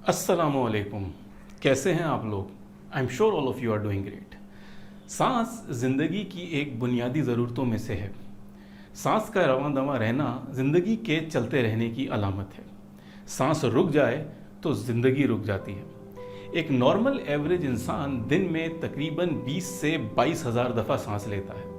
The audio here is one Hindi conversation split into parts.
अस्सलामुअलैकुम। कैसे हैं आप लोग? I am sure all of you are doing great. सांस ज़िंदगी की एक बुनियादी ज़रूरतों में से है। सांस का रवां दवां रहना ज़िंदगी के चलते रहने की अलामत है। सांस रुक जाए तो ज़िंदगी रुक जाती है। एक नॉर्मल एवरेज इंसान दिन में तकरीबन 20 से 22 हज़ार दफ़ा सांस लेता है।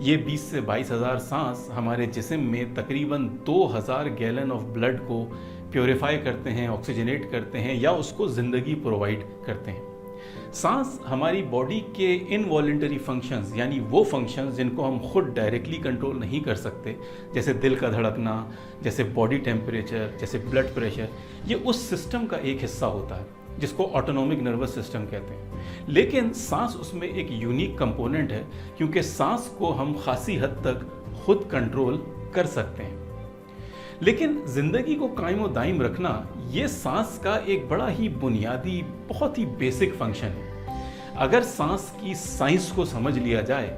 ये 20 से 22 हज़ार सांस हमारे जिस्म में तकरीबन 2000 गैलन ऑफ ब्लड को प्योरीफाई करते हैं, ऑक्सीजनेट करते हैं या उसको ज़िंदगी प्रोवाइड करते हैं। सांस हमारी बॉडी के इनवॉलेंटरी फंक्शंस, यानी वो फंक्शंस जिनको हम खुद डायरेक्टली कंट्रोल नहीं कर सकते, जैसे दिल का धड़कना, जैसे बॉडी टेम्परेचर, जैसे ब्लड प्रेशर, ये उस सिस्टम का एक हिस्सा होता है जिसको ऑटोनोमिक नर्वस सिस्टम कहते हैं। लेकिन सांस उसमें एक यूनिक कंपोनेंट है, क्योंकि सांस को हम खासी हद तक खुद कंट्रोल कर सकते हैं। लेकिन ज़िंदगी को कायम व दायम रखना ये सांस का एक बड़ा ही बुनियादी, बहुत ही बेसिक फंक्शन है। अगर सांस की साइंस को समझ लिया जाए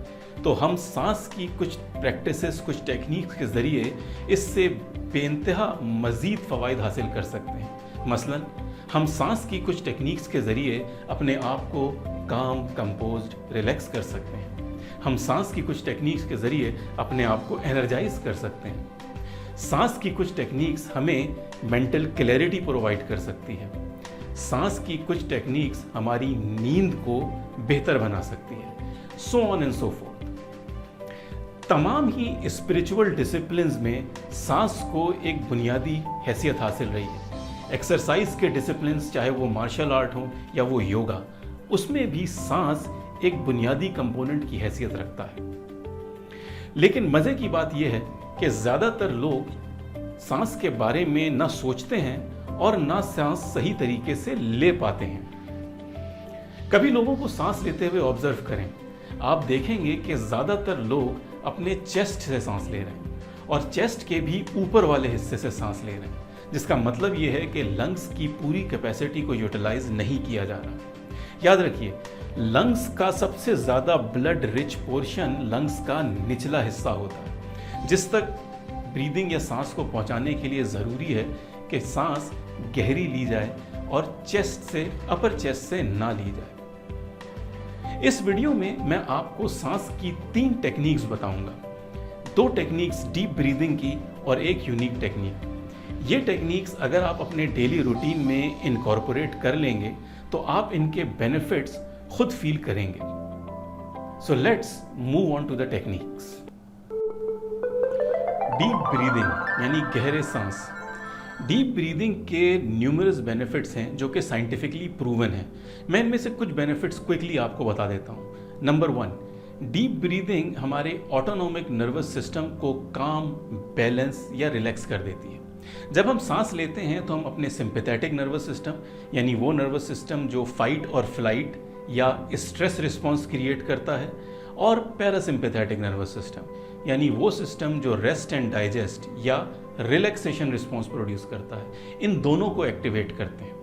तो हम सांस की कुछ प्रैक्टिसेस, कुछ टेक्निक्स के ज़रिए इससे बेइंतहा मज़ीद फ़वाइद हासिल कर सकते हैं। मसलन हम सांस की कुछ टेक्निक्स के ज़रिए अपने आप को काम, कंपोज्ड, रिलैक्स कर सकते हैं। हम सांस की कुछ टेक्निक्स के ज़रिए अपने आप को एनर्जाइज कर सकते हैं। सांस की कुछ टेक्निक्स हमें मेंटल क्लैरिटी प्रोवाइड कर सकती है। सांस की कुछ टेक्निक्स हमारी नींद को बेहतर बना सकती है। So on and so fourth. तमाम ही स्पिरिचुअल डिसिप्लिन्स में सांस को एक बुनियादी हैसियत हासिल रही है। एक्सरसाइज के डिसिप्लिन्स, चाहे वो मार्शल आर्ट हो या वो योगा, उसमें भी सांस एक बुनियादी कंपोनेंट की हैसियत रखता है। लेकिन मज़े की बात यह है कि ज़्यादातर लोग सांस के बारे में ना सोचते हैं और ना सांस सही तरीके से ले पाते हैं। कभी लोगों को सांस लेते हुए ऑब्जर्व करें, आप देखेंगे कि ज़्यादातर लोग अपने चेस्ट से सांस ले रहे हैं और चेस्ट के भी ऊपर वाले हिस्से से सांस ले रहे हैं, जिसका मतलब ये है कि लंग्स की पूरी कैपेसिटी को यूटिलाइज नहीं किया जा रहा। याद रखिए, लंग्स का सबसे ज़्यादा ब्लड रिच पोर्शन लंग्स का निचला हिस्सा होता है, जिस तक ब्रीदिंग या सांस को पहुंचाने के लिए ज़रूरी है कि सांस गहरी ली जाए और चेस्ट से, अपर चेस्ट से ना ली जाए। इस वीडियो में मैं आपको सांस की 3 टेक्निक्स बताऊंगा। 2 टेक्निक्स डीप ब्रीदिंग की और एक यूनिक टेक्निक। ये टेक्निक्स अगर आप अपने डेली रूटीन में इनकॉर्पोरेट कर लेंगे तो आप इनके बेनिफिट्स खुद फील करेंगे। So let's move on to the techniques. Deep breathing यानी गहरे सांस। डीप ब्रीदिंग के न्यूमरस बेनिफिट्स हैं जो कि साइंटिफिकली प्रूवन हैं। मैं इनमें से कुछ बेनिफिट्स क्विकली आपको बता देता हूँ। नंबर 1, डीप ब्रीदिंग हमारे ऑटोनोमिक नर्वस सिस्टम को काम, बैलेंस या रिलैक्स कर देती है। जब हम सांस लेते हैं तो हम अपने सिंपैथेटिक नर्वस सिस्टम, यानी वो नर्वस सिस्टम जो फाइट और फ्लाइट या स्ट्रेस रिस्पॉन्स क्रिएट करता है, और पैरासिम्पैथेटिक नर्वस सिस्टम, यानी वो सिस्टम जो रेस्ट एंड डाइजेस्ट या रिलैक्सेशन रिस्पॉन्स प्रोड्यूस करता है, इन दोनों को एक्टिवेट करते हैं।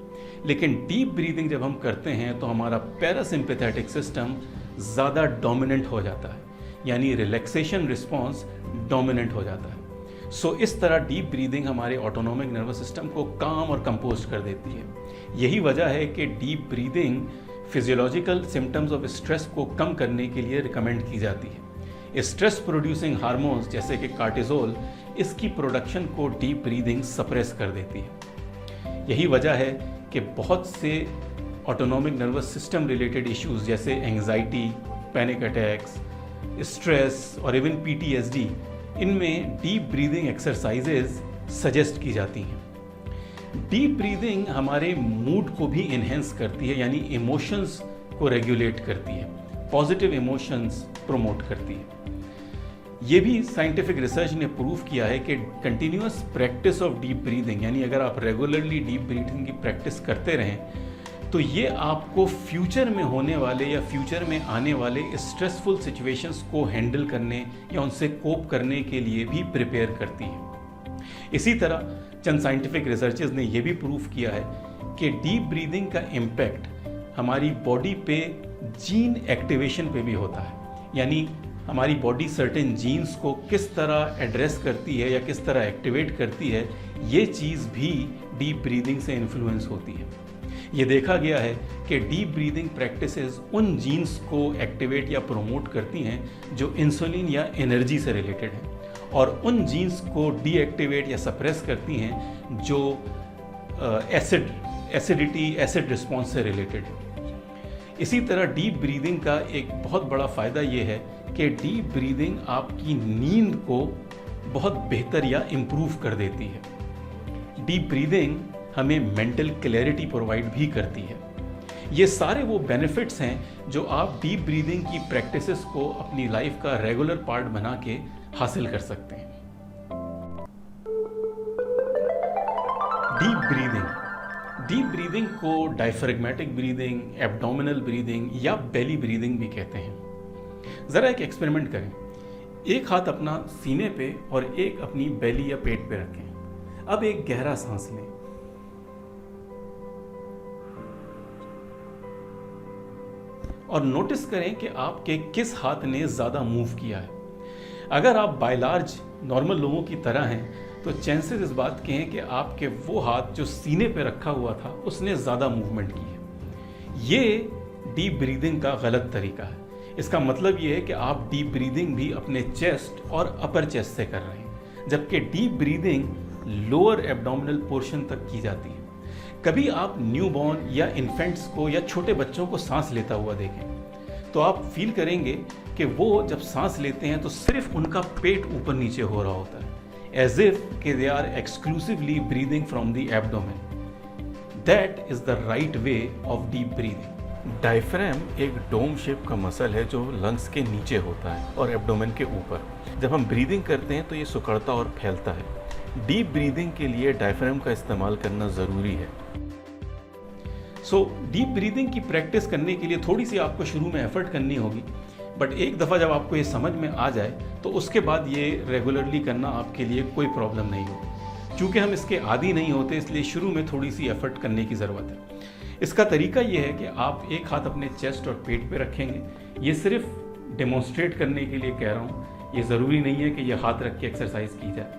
लेकिन डीप ब्रीदिंग जब हम करते हैं तो हमारा पैरासिम्पैथेटिक सिस्टम ज़्यादा डोमिनेंट हो जाता है, यानी रिलैक्सेशन रिस्पॉन्स डोमिनेंट हो जाता है। सो इस तरह डीप ब्रीदिंग हमारे ऑटोनोमिक नर्वस सिस्टम को काम और कंपोज कर देती है। यही वजह है कि deep breathing physiological symptoms of stress को कम करने के लिए रिकमेंड की जाती है। स्ट्रेस प्रोड्यूसिंग हार्मोन्स जैसे कि कार्टिसोल, इसकी प्रोडक्शन को डीप ब्रीदिंग सप्रेस कर देती है। यही वजह है कि बहुत से autonomic nervous system related issues जैसे एंग्जाइटी, पैनिक अटैक्स, स्ट्रेस और इवन PTSD, इनमें डीप ब्रीदिंग एक्सरसाइजेज सजेस्ट की जाती हैं। डीप ब्रीदिंग हमारे मूड को भी इन्हेंस करती है, यानी इमोशंस को रेगुलेट करती है, पॉजिटिव इमोशंस प्रमोट करती है। ये भी साइंटिफिक रिसर्च ने प्रूव किया है कि continuous practice of deep breathing, यानी अगर आप रेगुलरली डीप ब्रीदिंग की प्रैक्टिस करते रहें तो ये आपको फ्यूचर में होने वाले या फ्यूचर में आने वाले स्ट्रेसफुल सिचुएशंस को हैंडल करने या उनसे कोप करने के लिए भी प्रिपेयर करती है। इसी तरह चंद साइंटिफिक रिसर्चेस ने यह भी प्रूव किया है कि डीप ब्रीदिंग का इम्पैक्ट हमारी बॉडी पे जीन एक्टिवेशन पे भी होता है, यानी हमारी बॉडी सर्टेन जीन्स को किस तरह एड्रेस करती है या किस तरह एक्टिवेट करती है, ये चीज़ भी डीप ब्रीदिंग से इन्फ्लुएंस होती है। ये देखा गया है कि डीप ब्रीदिंग प्रैक्टिसेस उन जीन्स को एक्टिवेट या प्रोमोट करती हैं जो इंसुलिन या एनर्जी से रिलेटेड हैं, और उन जीन्स को डीएक्टिवेट या सप्रेस करती हैं जो एसिड रिस्पॉन्स से रिलेटेड है। इसी तरह डीप ब्रीदिंग का एक बहुत बड़ा फ़ायदा ये है कि डीप ब्रीदिंग आपकी नींद को बहुत बेहतर या इम्प्रूव कर देती है। डीप ब्रीदिंग हमें मेंटल क्लैरिटी प्रोवाइड भी करती है। ये सारे वो बेनिफिट्स हैं जो आप डीप ब्रीदिंग की प्रैक्टिसेस को अपनी लाइफ का रेगुलर पार्ट बना के हासिल कर सकते हैं। डीप ब्रीदिंग को डायफ्रेगमेटिक ब्रीदिंग, एब्डोमिनल ब्रीदिंग या बेली ब्रीदिंग भी कहते हैं। ज़रा एक एक्सपेरिमेंट करें। एक हाथ अपना सीने पे और एक अपनी बेली या पेट पे रखें। अब एक गहरा सांस लें और नोटिस करें कि आपके किस हाथ ने ज़्यादा मूव किया है। अगर आप बाय लार्ज नॉर्मल लोगों की तरह हैं तो चांसेस इस बात के हैं कि आपके वो हाथ जो सीने पे रखा हुआ था उसने ज़्यादा मूवमेंट की है। ये डीप ब्रीदिंग का गलत तरीका है। इसका मतलब ये है कि आप डीप ब्रीदिंग भी अपने चेस्ट और अपर चेस्ट से कर रहे हैं, जबकि deep breathing lower abdominal portion तक की जाती है। कभी आप न्यूबॉर्न या इन्फेंट्स को या छोटे बच्चों को सांस लेता हुआ देखें तो आप फील करेंगे कि वो जब सांस लेते हैं तो सिर्फ उनका पेट ऊपर नीचे हो रहा होता है, as if they are exclusively breathing from the abdomen. That is the right way of deep breathing. Diaphragm एक डोम शेप का मसल है जो लंग्स के नीचे होता है और एब्डोमेन के ऊपर। जब हम ब्रीदिंग करते हैं तो ये सिकुड़ता और फैलता है। डीप ब्रीदिंग के लिए डायफ्राम का इस्तेमाल करना ज़रूरी है। डीप ब्रीदिंग की प्रैक्टिस करने के लिए थोड़ी सी आपको शुरू में एफर्ट करनी होगी, बट एक दफ़ा जब आपको ये समझ में आ जाए तो उसके बाद ये रेगुलरली करना आपके लिए कोई प्रॉब्लम नहीं होगी। चूँकि हम इसके आदी नहीं होते इसलिए शुरू में थोड़ी सी एफर्ट करने की ज़रूरत है। इसका तरीका ये है कि आप एक हाथ अपने चेस्ट और पेट पे रखेंगे। ये सिर्फ डेमोन्स्ट्रेट करने के लिए कह रहा हूँ, ये ज़रूरी नहीं है कि ये हाथ रख के एक्सरसाइज की जाए।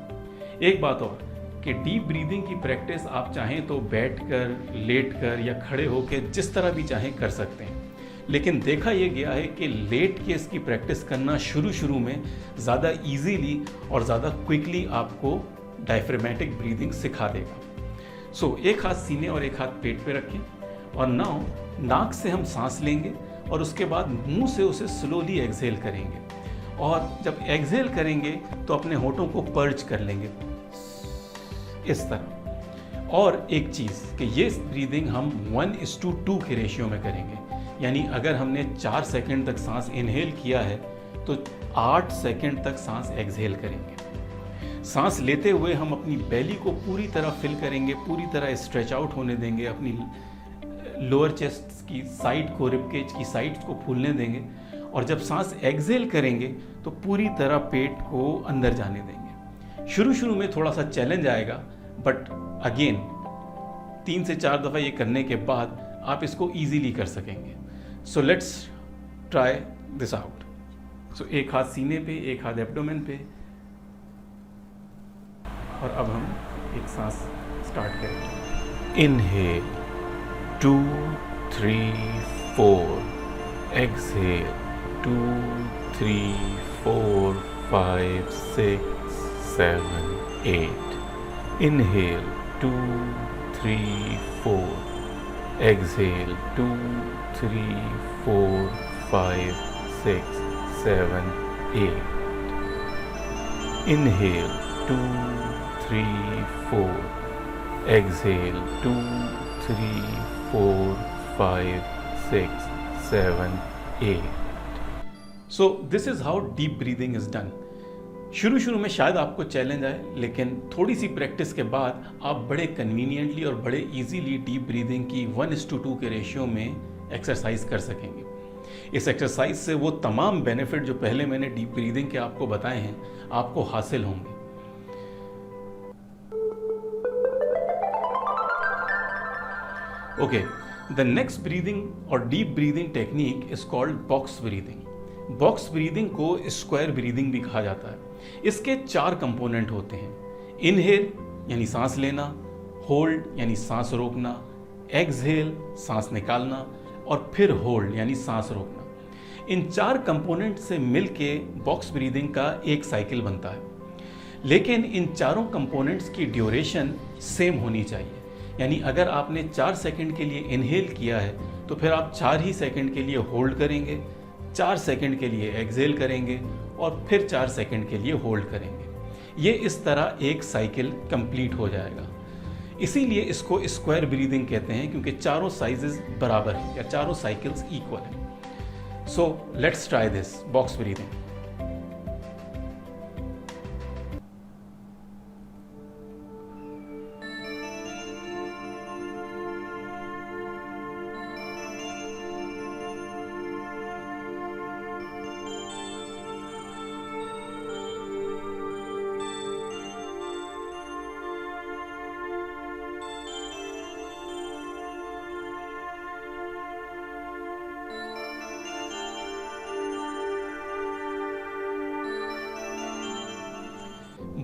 एक बात और कि डीप ब्रीदिंग की प्रैक्टिस आप चाहें तो बैठकर, लेटकर या खड़े होकर जिस तरह भी चाहें कर सकते हैं, लेकिन देखा यह गया है कि लेट के इसकी प्रैक्टिस करना शुरू में ज़्यादा इजीली और ज़्यादा क्विकली आपको डायफ्रेगमेटिक ब्रीदिंग सिखा देगा। एक हाथ सीने और एक हाथ पेट पे रखें और नाउ नाक से हम सांस लेंगे और उसके बाद मुंह से उसे स्लोली एक्सहेल करेंगे, और जब एक्सहेल करेंगे तो अपने होठों को पर्च कर लेंगे इस तरह। और एक चीज़ कि ये ब्रीदिंग हम 1:2 के रेशियो में करेंगे, यानी अगर हमने 4 सेकंड तक सांस इनहेल किया है तो 8 सेकंड तक सांस एक्सहेल करेंगे। सांस लेते हुए हम अपनी बेली को पूरी तरह फिल करेंगे, पूरी तरह स्ट्रेच आउट होने देंगे, अपनी लोअर चेस्ट की साइड को, रिबकेज की साइड्स को फूलने देंगे, और जब सांस एक्सहेल करेंगे तो पूरी तरह पेट को अंदर जाने देंगे। शुरू में थोड़ा सा चैलेंज आएगा, बट अगेन 3 से 4 दफ़ा ये करने के बाद आप इसको ईजीली कर सकेंगे। So let's try this out. एक हाथ सीने पे, एक हाथ एब्डोमेन पे, और अब हम एक सांस स्टार्ट करेंगे। Inhale 2 3 4, exhale 2 3 4 5 6 7 8, inhale 2 3 4, exhale 2 3 4 5 6 7 8, inhale 2 3 4, exhale 2 3 4 5 6 7 8. So this is how deep breathing is done. शुरू में शायद आपको चैलेंज आए, लेकिन थोड़ी सी प्रैक्टिस के बाद आप बड़े कन्वीनियंटली और बड़े इजीली डीप ब्रीदिंग की 1:2 के रेशियो में एक्सरसाइज कर सकेंगे। इस एक्सरसाइज से वो तमाम बेनिफिट जो पहले मैंने डीप ब्रीदिंग के आपको बताए हैं आपको हासिल होंगे। ओके, द नेक्स्ट ब्रीदिंग और deep breathing technique is called box breathing. Box breathing को स्क्वायर ब्रीदिंग भी कहा जाता है। इसके 4 कंपोनेंट होते हैं। इनहेल यानी सांस लेना, होल्ड यानी सांस रोकना, एक्सहेल सांस निकालना, और फिर होल्ड यानी सांस रोकना। इन 4 कंपोनेंट से मिलके बॉक्स ब्रीदिंग का एक साइकिल बनता है। लेकिन इन चारों कंपोनेंट्स की ड्यूरेशन सेम होनी चाहिए। यानी अगर आपने 4 सेकंड के लिए इनहेल किया है तो फिर आप 4 ही सेकंड के लिए होल्ड करेंगे, 4 सेकंड के लिए एक्सहेल करेंगे और फिर 4 सेकंड के लिए होल्ड करेंगे। ये इस तरह एक साइकिल कंप्लीट हो जाएगा। इसीलिए इसको स्क्वायर ब्रीदिंग कहते हैं, क्योंकि चारों साइजेस बराबर हैं या चारों साइकिल्स इक्वल हैं। So let's try this box breathing.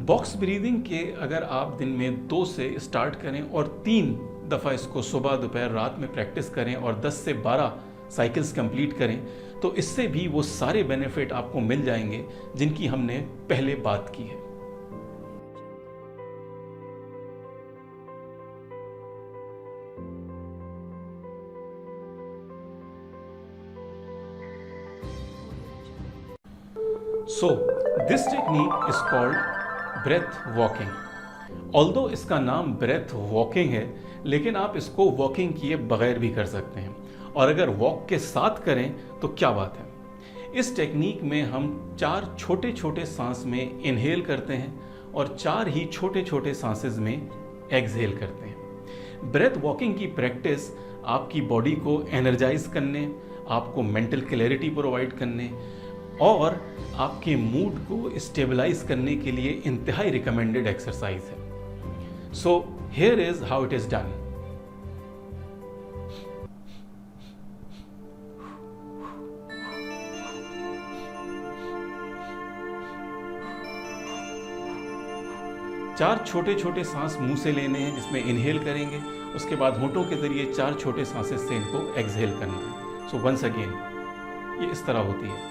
Box breathing के अगर आप दिन में 2 से स्टार्ट करें और 3 दफ़ा इसको सुबह दोपहर रात में प्रैक्टिस करें और 10 से 12 साइकिल्स कंप्लीट करें तो इससे भी वो सारे बेनिफिट आपको मिल जाएंगे जिनकी हमने पहले बात की है। So this technique is called breath walking. Although इसका नाम ब्रेथ वॉकिंग है, लेकिन आप इसको वॉकिंग किए बगैर भी कर सकते हैं, और अगर वॉक के साथ करें तो क्या बात है। इस टेक्निक में हम 4 छोटे छोटे सांस में इनहेल करते हैं और 4 ही छोटे छोटे सांसेस में एक्सहेल करते हैं। ब्रेथ वॉकिंग की प्रैक्टिस आपकी बॉडी को एनर्जाइज करने, आपको मेंटल क्लैरिटी प्रोवाइड करने और आपके मूड को स्टेबलाइज करने के लिए इंतहाई रिकमेंडेड एक्सरसाइज है। So here is how it is done. चार छोटे छोटे सांस मुंह से लेने हैं जिसमें इनहेल करेंगे, उसके बाद होंठों के जरिए 4 छोटे सांसेस से इनको एक्सहेल करना है। सो वंस अगेन ये इस तरह होती है।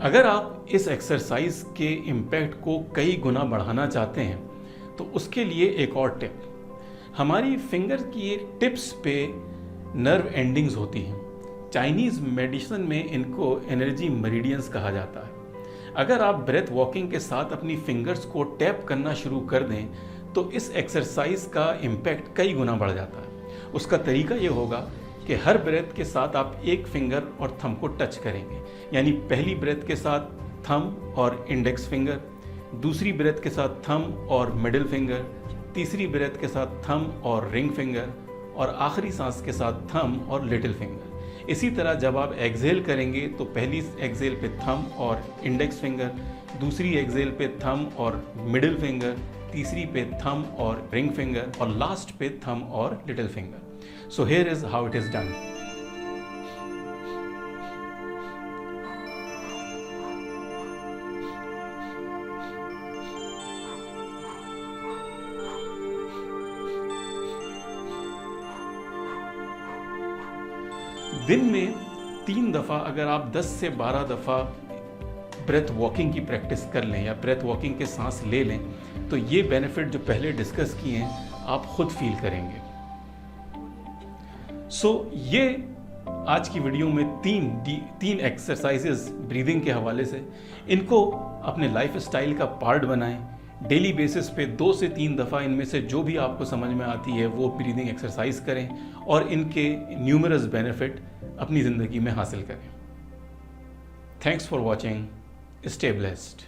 अगर आप इस एक्सरसाइज के इम्पैक्ट को कई गुना बढ़ाना चाहते हैं तो उसके लिए एक और टिप, हमारी फिंगर की टिप्स पे नर्व एंडिंग्स होती हैं। चाइनीज़ मेडिसिन में इनको एनर्जी मेरिडियंस कहा जाता है। अगर आप ब्रेथ वॉकिंग के साथ अपनी फिंगर्स को टैप करना शुरू कर दें तो इस एक्सरसाइज का इम्पैक्ट कई गुना बढ़ जाता है। उसका तरीका ये होगा कि हर ब्रेथ के साथ आप एक फिंगर और थंब को टच करेंगे, यानी पहली ब्रेथ के साथ थंब और इंडेक्स फिंगर, दूसरी ब्रेथ के साथ थंब और मिडिल फिंगर, तीसरी ब्रेथ के साथ थंब और रिंग फिंगर, और आखिरी सांस के साथ थंब और लिटिल फिंगर। इसी तरह जब आप एक्सहेल करेंगे तो पहली एक्सहेल पे थंब और इंडेक्स फिंगर, दूसरी एक्सहेल पे थंब और मिडिल फिंगर, तीसरी पे थंब और रिंग फिंगर, और लास्ट पे थंब और little finger. So here is how it is done. दिन में 3 दफ़ा अगर आप 10 से 12 दफ़ा ब्रेथ वॉकिंग की प्रैक्टिस कर लें या ब्रेथ वॉकिंग के सांस ले लें तो ये बेनिफिट जो पहले डिस्कस किए हैं आप खुद फील करेंगे। सो ये आज की वीडियो में तीन एक्सरसाइजेस ब्रीदिंग के हवाले से, इनको अपने लाइफ स्टाइल का पार्ट बनाएं। डेली बेसिस पे 2 से 3 दफ़ा इनमें से जो भी आपको समझ में आती है वो ब्रीदिंग एक्सरसाइज करें और इनके न्यूमरस बेनिफिट अपनी ज़िंदगी में हासिल करें। Thanks for watching. Stay blessed.